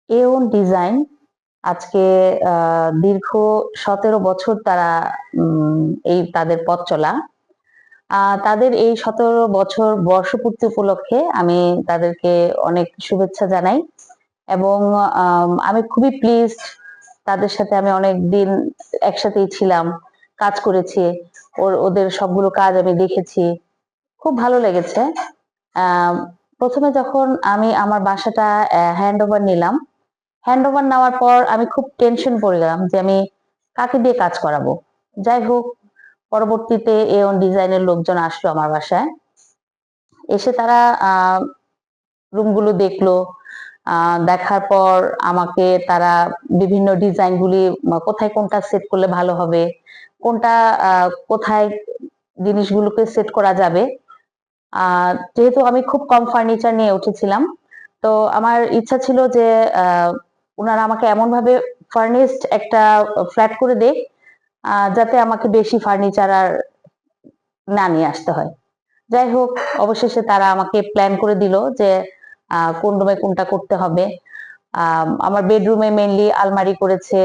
এওন design আজকে দীর্ঘ 17 বছর তারা এই তাদের পথ চলা। তাদের এই 17 বছর বর্ষপূর্তি উপলক্ষে আমি তাদেরকে অনেক শুভেচ্ছা জানাই এবং আমি খুবই প্লিজড। তাদের সাথে আমি অনেক দিন একসাথেই ছিলাম, কাজ করেছি। ওদের সবগুলো কাজ আমি দেখেছি, খুব ভালো লেগেছে। প্রথমে যখন আমি আমার বাসাটা হ্যান্ড ওভার নিলাম, হ্যান্ড ওভার নেওয়ার পর আমি খুব টেনশন পড়ে গেলাম যে আমি কাকে দিয়ে কাজ করাবো। যাই হোক, পরবর্তীতে এওন ডিজাইনের লোকজন আসলো আমার বাসায়। এসে তারা রুমগুলো দেখলো। দেখার পর আমাকে তারা বিভিন্ন ডিজাইনগুলি কোথায় কোনটা সেট করলে ভালো হবে, কোনটা কোথায় জিনিসগুলোকে সেট করা যাবে। যেহেতু আমি খুব কম ফার্নিচার নিয়ে উঠেছিলাম, তো আমার ইচ্ছা ছিল যে ওনারা আমাকে এমন ভাবে ফার্নিশড একটা ফ্ল্যাট করে দেয় যাতে আমাকে বেশি ফার্নিচার আর না নিয়ে আসতে হয়। যাই হোক, অবশেষে তারা আমাকে প্ল্যান করে দিল যে কোন রুমে কোনটা করতে হবে। আমার বেডরুমে মেইনলি আলমারি করেছে,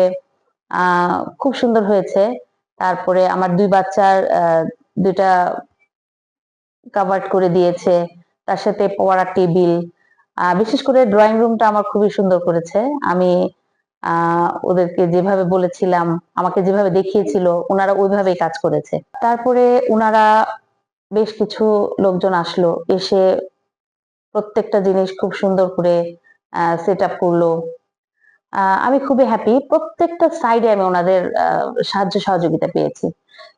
খুব সুন্দর হয়েছে। তারপরে আমার 2 বাচ্চার 2টা কাভার্ড করে দিয়েছে, তার সাথে পড়ার টেবিল। বিশেষ করে ড্রয়িং রুমটা আমার খুবই সুন্দর করেছে। আমি ওদেরকে যেভাবে বলেছিলাম, আমাকে যেভাবে দেখিয়েছিল, ওনারা ওইভাবেই কাজ করেছে। তারপরে ওনারা বেশ কিছু লোকজন আসলো, এসে প্রত্যেকটা জিনিস খুব সুন্দর করে সেট আপ করলো। আমি খুবই হ্যাপি। প্রত্যেকটা সাইডে আমি ওনাদের সাহায্য সহযোগিতা পেয়েছি।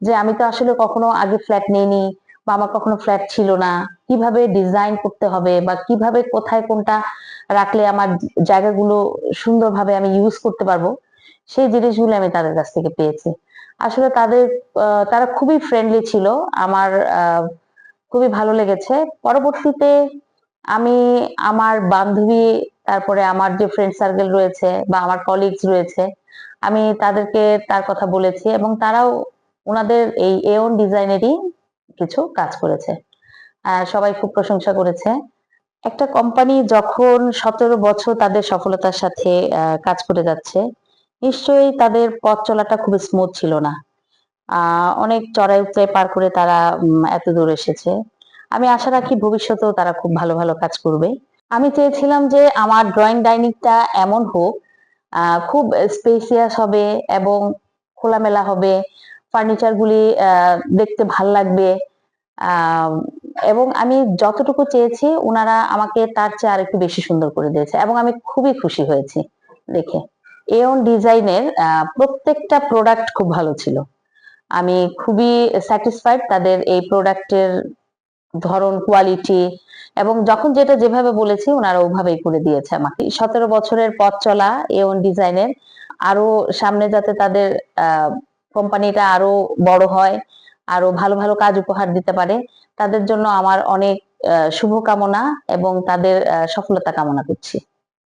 যে আমি তো আসলে কখনো আগে ফ্ল্যাট নেইনি বা আমার কখনো ফ্ল্যাট ছিল না। কিভাবে ডিজাইন করতে হবে বা কিভাবে কোথায় কোনটা রাখলে আমার জায়গাগুলো সুন্দরভাবে আমি ইউজ করতে পারবো, সেই জিনিসগুলো আমি তাদের কাছ থেকে পেয়েছি। আসলে তারা খুবই ফ্রেন্ডলি ছিল। আমার খুবই ভালো লেগেছে। পরবর্তীতে আমি আমার বান্ধবী, তারপরে আমার যে ফ্রেন্ড সার্কেল রয়েছে বা আমার কলিগস রয়েছে, আমি তাদেরকে তার কথা বলেছি এবং তারাও ওনাদের এই এওন ডিজাইনেরই কিছু কাজ করেছে। সবাই খুব প্রশংসা করেছে। একটা কোম্পানি যখন 17 বছর তাদের সফলতার সাথে কাজ করে যাচ্ছে, নিশ্চয়ই তাদের পথ চলাটা খুব স্মুথ ছিল না। অনেক চড়াই উতরাই পার করে তারা এত দূর এসেছে। আমি আশা রাখি ভবিষ্যতেও তারা খুব ভালো ভালো কাজ করবে। আমি চেয়েছিলাম যে আমার ড্রয়িং ডাইনিংটা এমন হোক, খুব স্পেসিয়াস হবে এবং খোলামেলা হবে, ফার্নিচার গুলি দেখতে ভাল লাগবে। এবং আমি যতটুকু চেয়েছি ওনারা আমাকে তার চেয়ে আরেকটু বেশি সুন্দর করে দিয়েছে এবং আমি খুবই খুশি হয়েছি দেখে। এওন ডিজাইনের প্রত্যেকটা প্রোডাক্ট খুব ভালো ছিল। আমি খুবই স্যাটিসফাইড তাদের এই প্রোডাক্টের ধরন, কোয়ালিটি এবং যখন যেটা যেভাবে বলেছি ওনারা ওভাবেই করে দিয়েছে আমাকে। 17 বছরের পথ চলা এওন ডিজাইনের আরো সামনে যাতে তাদের কোম্পানিটা আরো বড় হয়, আরো ভালো ভালো কাজ উপহার দিতে পারে, তাদের জন্য আমার অনেক শুভকামনা এবং তাদের সফলতা কামনা করছি।